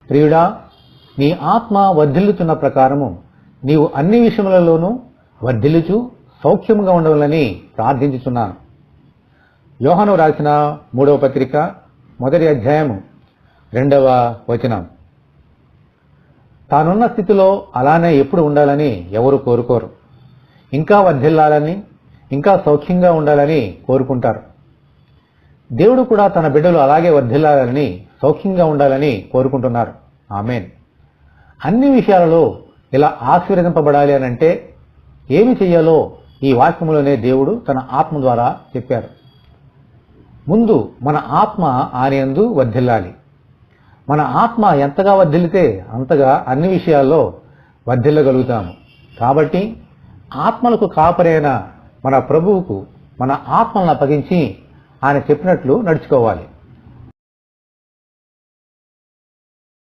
ప్రియుడా, నీ ఆత్మ వర్ధిల్లుతున్న ప్రకారము నీవు అన్ని విషయములలోనూ వర్ధిల్లుచు సౌఖ్యముగా ఉండవాలని ప్రార్థించుచున్నాను. యోహాను రాసిన 3వ పత్రిక 1వ అధ్యాయము 2వ వచనం. తానున్న స్థితిలో అలానే ఎప్పుడు ఉండాలని ఎవరు కోరుకోరు. ఇంకా వర్ధిల్లాలని, ఇంకా సౌఖ్యంగా ఉండాలని కోరుకుంటారు. దేవుడు కూడా తన బిడ్డలు అలాగే వర్ధిల్లాలని, సౌఖ్యంగా ఉండాలని కోరుకుంటున్నారు. ఆమేన్. అన్ని విషయాలలో ఇలా ఆశీర్వదింపబడాలి అనంటే ఏమి చెయ్యాలో ఈ వాక్యములోనే దేవుడు తన ఆత్మ ద్వారా చెప్పారు. ముందు మన ఆత్మ ఆయనయందు వర్ధిల్లాలి. మన ఆత్మ ఎంతగా వర్ధిల్లితే అంతగా అన్ని విషయాల్లో వర్ధిల్లగలుగుతాము. కాబట్టి ఆత్మలకు కాపరైన మన ప్రభువుకు మన ఆత్మలను అప్పగించి ఆయన చెప్పినట్లు నడుచుకోవాలి.